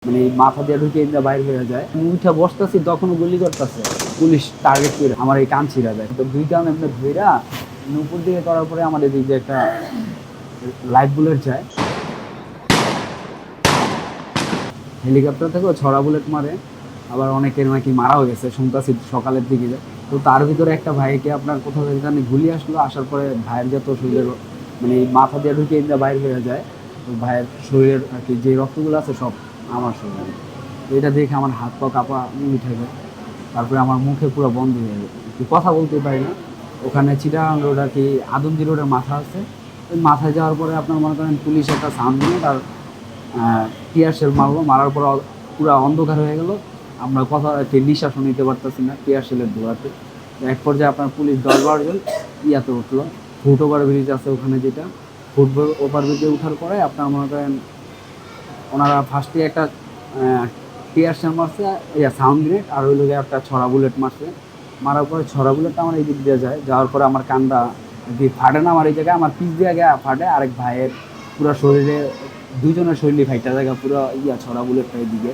মানে এই মাথা দিয়ে ঢুকে ইন্দা বাইর হয়ে যায়। আমি উঠে বসতেছি তখনও গুলি করতেছে। পুলিশ টার্গেট করে আমার এই কান ছিঁড়া যায়। তো দুই কান এমনি ধইরা উপর দিকে করার পরে আমার এদিক দিয়ে একটা লাইট বুলেট যায়। হেলিকপ্টার থেকেও ছড়া বুলেট মারে। আবার অনেকের নাকি মারাও গেছে শুনতেছি সকালের দিকে যায়। তো তার ভিতরে একটা ভাইকে আপনার কোথাও থেকে জানি গুলি আসলো, আসার পরে ভাইয়ের যত শরীরের মানে এই মাথা দিয়ে ঢুকে ইন্দা বাইর হয়ে যায়। তো ভাইয়ের শরীরের আর কি যে রক্তগুলো আছে সব আমার শরীরে। তো এটা দেখে আমার হাত পা কাঁপা উঠে যায়। তারপরে আমার মুখে পুরো বন্ধ হয়ে যায়, কথা বলতে পারি না। ওখানে চিটাগাং রোড আর কি আদমজি রোডের মাথা আছে। ওই মাথায় যাওয়ার পরে আপনার মনে করেন পুলিশ একটা সাউন্ড দিয়ে তার টিয়ার শেল মারলো, মারার পর পুরো অন্ধকার হয়ে গেল। আমরা কথা নিঃশ্বাসও নিতে পারতেছি না টিয়ার শেলের ধোয়াতে। এক পর্যায়ে আপনার পুলিশ 10-12 জন ইয়াতে উঠলো। ফুট ওভার ব্রিজ আছে ওখানে, যেটা ফুট ওভার ব্রিজে উঠার পরে আপনার মনে করেন ওনারা ফার্স্টে একটা টিয়ার শেল মারছে, সাউন্ড গ্রেনেড, আর ওই লোকে একটা ছড়া বুলেট মারছে। মারার পরে ছড়া বুলেটটা আমার এই দিক দিয়ে যায়, যাওয়ার পরে আমার কানটা দিয়ে ফাটে না আমার এই জায়গায়, আমার পিছ দিয়ে গিয়ে ফাটে। আরেক ভাইয়ের পুরো শরীরে, দুজনের শরীরে ফাইটা জায়গা পুরো ছড়া বুলেটটা এই দিকে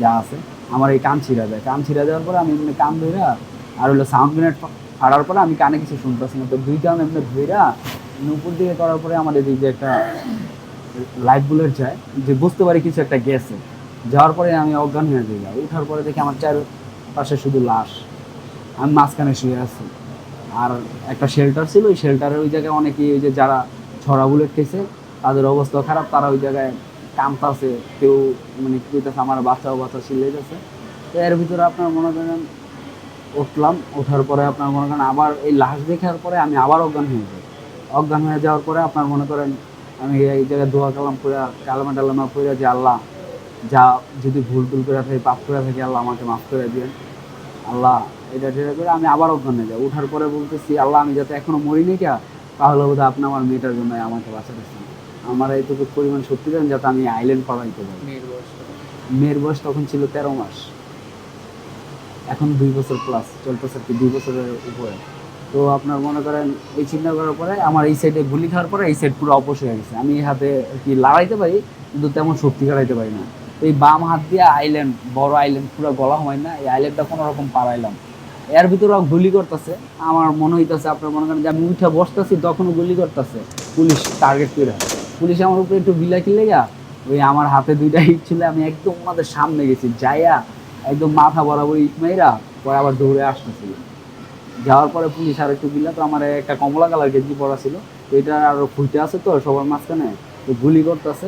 যা আছে। আমার এই কান ছিঁড়া যায়। কান ছিঁড়া যাওয়ার পরে আমি এমনি কান ধইরা, আর হলো সাউন্ড গ্রেনেড ফাটার পরে আমি কানে কিছু শুনতেছি না। তো দুই কান এমনি ধইরা উপর দিকে করার পরে আমার এদিক দিয়ে একটা লাইট বুলেট যায়, যে বুঝতে পারি কিছু একটা গেছে। যাওয়ার পরে আমি অজ্ঞান হয়ে যাই। উঠার পরে দেখি আমার চারপাশে শুধু লাশ, আমি মাঝখানে শুয়ে আছি। আর একটা শেল্টার ছিল, ওই শেল্টারের ওই জায়গায় অনেকেই ওই যে যারা ছড়া বুলেট খেয়েছে তাদের অবস্থা খারাপ, তারা ওই জায়গায় কাঁপতাছে। কেউ মানে কি কইতেছে আমার বাচ্চা চিল্লাইতেছে। তো এর ভিতরে আপনার মনে করেন উঠলাম, ওঠার পরে আপনার মনে করেন আবার এই লাশ দেখার পরে আমি আবার অজ্ঞান হয়ে যাই। অজ্ঞান হয়ে যাওয়ার পরে আপনার মনে করেন আমি এই জায়গায় দোয়া কালাম পুরা কালামা টালামা পড়ে, যে আল্লাহ যা যদি ভুল টুল করে থাকি, পাপ করে থাকি, আল্লাহ আমাকে মাফ করে দিন আল্লাহ। এটা যেটা করে আমি আবার অজ্ঞান হয়ে যাই। উঠার পরে বলতেছি আল্লাহ আমি যাতে এখনো মরিনি কে, তাহলে বোধহয় আপনি আমার মেয়েটার জন্য আমাকে বাঁচাতেছেন। আমার এইটুকু পরিমাণ সত্যি দেন যাতে আমি আইল্যান্ড পালাইতে পারি। মেয়ের বয়স তখন ছিল 13 মাস, এখন 2 বছর প্লাস চলতেছে আর কি, 2 বছরের উপরে। তো আপনার মনে করেন এই চিন্তা করার পরে আমার এই সাইডে গুলি খাওয়ার পরে এই সাইড পুরো অপস হয়ে গেছে। আমি এই হাতে কি লড়াইতে পারি কিন্তু তেমন শক্তি কাটাইতে পারি না। তো এই বাম হাত দিয়ে আইল্যান্ড, বড় আইল্যান্ড পুরো গলা হয় না, এই আইল্যান্ডটা কোনো রকম পারাইলাম। এর ভিতরে গুলি করতেছে। আমার মনে হইতেছে আপনার মনে করেন যে আমি উঠে বসতেছি তখনও গুলি করতেছে পুলিশ টার্গেট করে। পুলিশ আমার উপরে একটু বিলাকি লেগা ওই আমার হাতে 2টা ইট ছিল, আমি একদম ওনাদের সামনে গেছি, যাইয়া একদম মাথা বরাবর ইট মেয়েরা পরে আবার দৌড়ে আসতেছিল। যাওয়ার পরে পুলিশ আর একটু দিলা, তো আমার একটা কমলা কালার গেঞ্জি পরা ছিল, তো এটা আরো ফুটে আছে তো সবার মাঝখানে, তো গুলি করতেছে।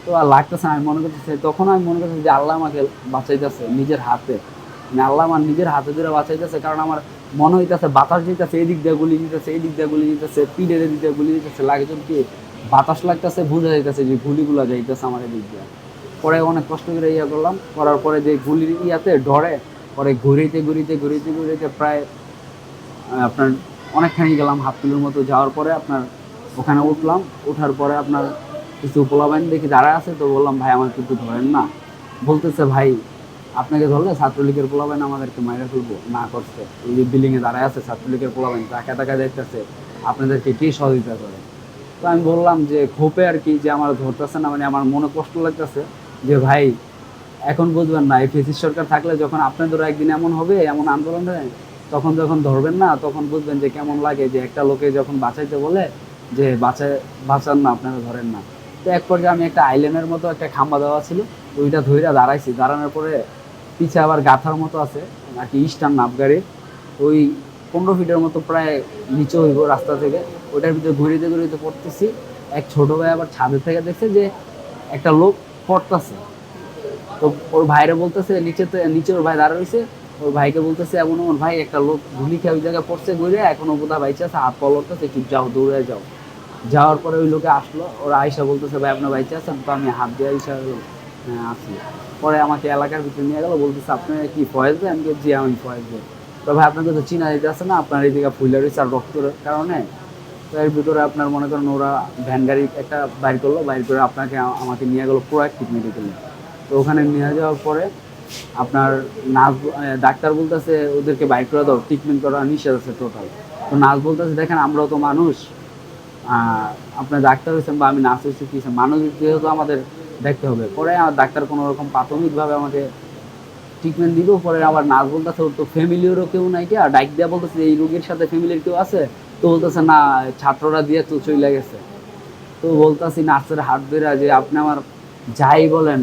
তো আর লাগতেছে, আমি মনে করতেছি, তখন আমি মনে করতেছি যে আল্লাহ আমাকে বাঁচাইতেছে নিজের হাতে, মানে আল্লাহ আমার নিজের হাতে ধরে বাঁচাইতেছে। কারণ আমার মনে হইতেছে বাতাস দিতেছে, এই দিক দিয়ে গুলি দিতেছে, এই দিক দিয়ে গুলি দিতেছে, পিঠের দিক দিয়ে গুলি দিতেছে, লাগে যেন কি বাতাস লাগতেছে, বোঝা যাইতেছে যে গুলিগুলো যাইতেছে আমার এদিক দিয়ে। পরে অনেক কষ্ট করে ইয়া করলাম, করার পরে যে গুলির ইয়াতে ডরে পরে ঘুরিতে ঘুরিতে ঘুরিতে ঘুরিতে প্রায় আপনার অনেকখানি গেলাম, হাফ কিলোর মতো। যাওয়ার পরে আপনার ওখানে উঠলাম, ওঠার পরে আপনার কিছু পোলাবাইন দেখি দাঁড়ায় আছে, তো বললাম ভাই আমার কিন্তু ধরেন না। বলতেছে ভাই আপনাকে ধরলে ছাত্রলীগের পোলাবাইন আমাদেরকে মাইরা ফেলবো না করছে, এই যে বিল্ডিংয়ে দাঁড়ায় আছে ছাত্রলীগের পোলাবাইন, টাকা টাকা দেখতেছে আপনাদেরকে কে সহযোগিতা করে। তো আমি বললাম যে খোপে আর কি, যে আমার ধরতেছে না, মানে আমার মনে কষ্ট লাগতেছে যে ভাই এখন বুঝবেন না, এই ফেসিস সরকার থাকলে যখন আপনাদেরও একদিন এমন হবে, এমন আন্দোলন হয়, তখন যখন ধরবেন না তখন বুঝবেন যে কেমন লাগে, যে একটা লোকে যখন বাঁচাইতে বলে যে বাঁচান না আপনারা ধরেন না। তো এক পর্যায়ে আমি একটা আইল্যান্ডের মতো একটা খাম্বা দেওয়া ছিল, ওইটা ধইরা দাঁড়াইছি। দাঁড়ানোর পরে পিছে আবার গাথার মতো আছে আর কি, ইস্টার্ন নাফগাড়ির ওই 15 ফিটের মতো প্রায় নিচে হইব রাস্তা থেকে। ওইটার ভিতরে ঘুরিতে ঘুরিতে পড়তেছি। এক ছোট ভাই আবার ছাদের থেকে দেখছে যে একটা লোক পড়তেছে, তো ওর ভাইরে বলতেছে নিচে ওর ভাই দাঁড়া রয়েছে, ওর ভাইকে বলতেছে এমন এমন ভাই একটা লোক গুলি খেয়ে ওই জায়গায় পড়ছে, ঘুরে এখনো বোধহয় বাইচে আছে, হাত পা লড়তেছে, একটু যাও দৌড়ে যাও। যাওয়ার পরে ওই লোকে আসলো, ওরা আইসা বলতেছে ভাই আপনার বাইচে আছেন, তো আমি হাত দিয়ে আইসা হ্যাঁ আছি। পরে আমাকে এলাকার ভিতরে নিয়ে গেলো, বলতেছে আপনি কি ফয়েজ ভাই? আমি জি আমি ফয়েজ ভাই। তো ভাই আপনাকে তো চিনা দিতে আছে না, আপনার এইদিকে ফুইলা রয়েছে আর রক্তের কারণে। তো এর ভিতরে আপনার মনে করেন ওরা ভ্যান গাড়ি একটা বাইর করলো, বাইর করে আপনাকে আমাকে নিয়ে গেলো প্রোঅ্যাক্টিভ মেডিকেলে। তো ওখানে নিয়ে যাওয়ার পরে আপনার নার্স ডাক্তার বলতেছে ওদেরকে বাইর করে দাও, ট্রিটমেন্ট করা নিষেধ আছে টোটাল। তো নার্স বলতেছে দেখেন আমরাও তো মানুষ, আপনার ডাক্তার হয়েছেন বা আমি নার্স হয়েছি কি মানুষ, যেহেতু আমাদের দেখতে হবে। পরে আমার ডাক্তার কোনো রকম প্রাথমিকভাবে আমাকে ট্রিটমেন্ট দিল। পরে আবার নার্স বলতেছে ওর তো ফ্যামিলিরও কেউ নাই, কে ডাইক দিয়া বলতেছে এই রোগীর সাথে ফ্যামিলির কেউ আছে, তো বলতেছে না ছাত্ররা দিয়ে তো চলে গেছে। তো বলতাছি নার্সের হাত ধরে যে আপনি আমার যাই বলেন,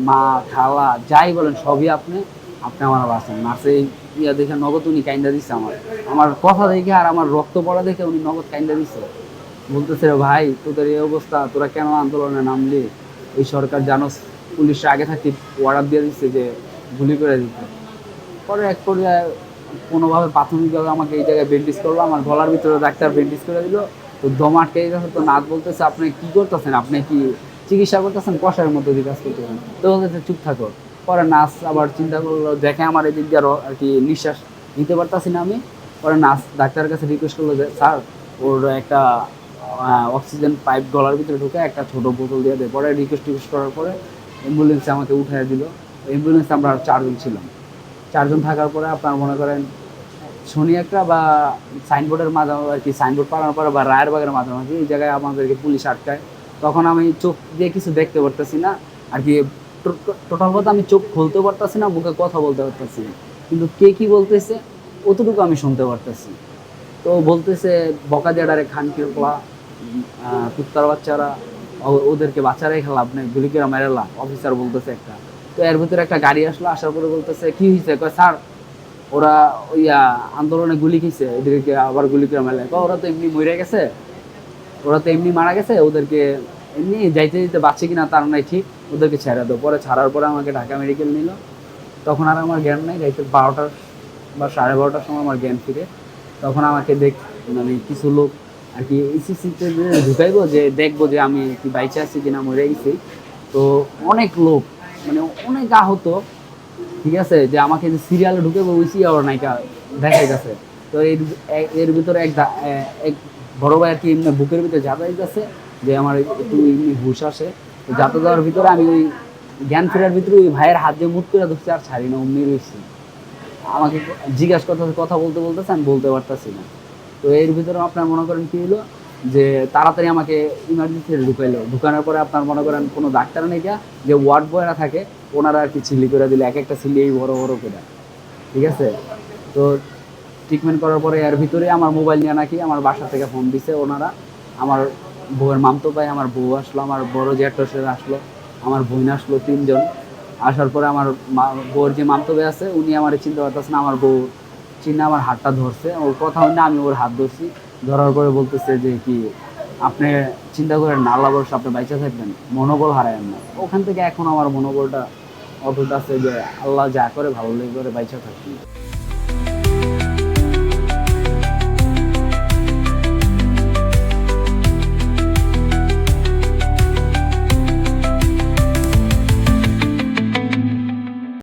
মা খালা যাই বলেন সবই আপনি, আপনি আমার বাঁচান। নার্সে ইয়া দেখে নগদ উনি কাইন্দা দিচ্ছে আমার, আমার কথা দেখে আর আমার রক্ত পড়া দেখে উনি নগদ কাইন্দা দিচ্ছে। বলতেছে রে ভাই তোদের এই অবস্থা, তোরা কেন আন্দোলনে নামলি? এই সরকার জানোস পুলিশ আগে থাকতে অর্ডার দিয়ে দিচ্ছে যে গুলি করে দিতে। পরে এক পর্যায়ে কোনোভাবে প্রাথমিকভাবে আমাকে এই জায়গায় ব্যান্ডেজ করলো, আমার গলার ভিতরে ডাক্তার ব্যান্ডেজ করে দিল। তো দম আটকে গেছে। তো নাথ বলতেছে আপনি কি করতেছেন, আপনি কি চিকিৎসা করতেছেন, কষায়ের মতো দিয়ে কাজ করতেছেন? তো বলতেছে চুপ থাকো। পরে নার্স আবার চিন্তা করলো, দেখে আমার এদিক দিয়ে আর কি নিঃশ্বাস নিতে পারতাছি না আমি। পরে নার্স ডাক্তারের কাছে রিকোয়েস্ট করলো যে স্যার ওর একটা অক্সিজেন পাইপ গলার ভিতরে ঢুকে একটা ছোট বোতল দিয়ে দেয়। পরে রিকোয়েস্ট করার পরে অ্যাম্বুলেন্সে আমাকে উঠাই দিল। অ্যাম্বুলেন্সে আমরা 4 জন ছিলাম। 4 জন থাকার পরে আপনার মনে করেন শনি একটা বা সাইনবোর্ডের মাঝামাঝি আর কি, সাইনবোর্ড পালানোর পরে বা রায়ের বাগের মাঝামাঝি এই জায়গায় আমাদেরকে পুলিশ আটকায়। তখন আমি চোখ দিয়ে কিছু দেখতে পারতেছি না আর কি, টোটাল কথা আমি চোখ খুলতে পারতেছি না, মুখে কথা বলতে পারতেছি না, কিন্তু কে কি বলতেছে অতটুকু আমি শুনতে পারতেছি। তো বলতেছে বকাজাডারে খান কিরকলা, কুত্তার বাচ্চারা, ওদেরকে বাচ্চারাই খেলা আপনি গুলি করে মেরেলা, অফিসার বলতেছে একটা। তো এর ভিতরে একটা গাড়ি আসলো, আসার পরে বলতেছে কি হয়েছে, কয় স্যার ওরা ওইয়া আন্দোলনে গুলি খেয়েছে, এদেরকে আবার গুলি করে মেলে। ওরা তো এমনি মরে গেছে, ওরা তো এমনি মারা গেছে, ওদেরকে এমনি যাইতে যেতে বাঁচে কিনা তার নাই ঠিক, ওদেরকে ছেড়ে দাও। পরে ছাড়ার পরে আমাকে ঢাকা মেডিকেল নিল। তখন আর আমার জ্ঞান নাই, রাইতে 12টার বা 12:30টার সময় আমার জ্ঞান ফিরে। তখন আমাকে মানে কিছু লোক আর কি ইসিসিতে ঢুকাইবো যে দেখবো যে আমি কি বাইচে আছি কিনা মরে গেছি। তো অনেক লোক মানে অনেক আহত, ঠিক আছে, যে আমাকে যে সিরিয়ালে ঢুকে ওই সিরিয়াল নায়িকা দেখাই গেছে। তো এর ভিতরে এক বড় ভাই আর কি এমনি বুকের ভিতরে যাতায়াত যাচ্ছে, যে আমার একটু এমনি হুশ আসে। তো যাতে যাওয়ার ভিতরে আমি ওই জ্ঞান ফেরার ভিতরে ওই ভাইয়ের হাত দিয়ে মুখ করে ধরছি আর ছাড়ি না, অমনি রয়েছি। আমাকে জিজ্ঞাসা করতেছে, কথা বলতে বলতেছে, আমি বলতে পারতেছি না। তো এর ভিতরে আপনার মনে করেন কি হলো, যে তাড়াতাড়ি আমাকে ইমার্জেন্সিতে ঢুকাইলো। ঢুকানোর পরে আপনার মনে করেন কোনো ডাক্তার নেই যা, যে ওয়ার্ড বয়রা থাকে ওনারা আর কি ছিলি করে দিলে, এক একটা ছিলি এই বড় বড় করে, ঠিক আছে। তো ট্রিটমেন্ট করার পরে এর ভিতরে আমার মোবাইল নিয়ে নাকি আমার বাসা থেকে ফোন দিছে ওনারা। আমার বউয়ের মামতো ভাই, আমার বউ আসলো, আমার বড় জ্যাঠসের আসলো, আমার বোন আসলো, 3 জন। আসার পরে আমার বউয়ের যে মামতো ভাই আছে উনি আমার চিনতে পারতেছে না, আমার বউ চিনে আমার হাতটা ধরছে, ওর কথা হয় না, আমি ওর হাত ধরছি। ধরার পরে বলতেছে যে কি আপনি চিন্তা করেন না, আল্লাহ ভরসা আপনি বাইচা থাকবেন, মনোবল হারায়েন না। ওখান থেকে এখন আমার মনোবলটা অটুট আছে যে আল্লাহ যা করে ভালো লেগে করে বাইচা থাকবেন।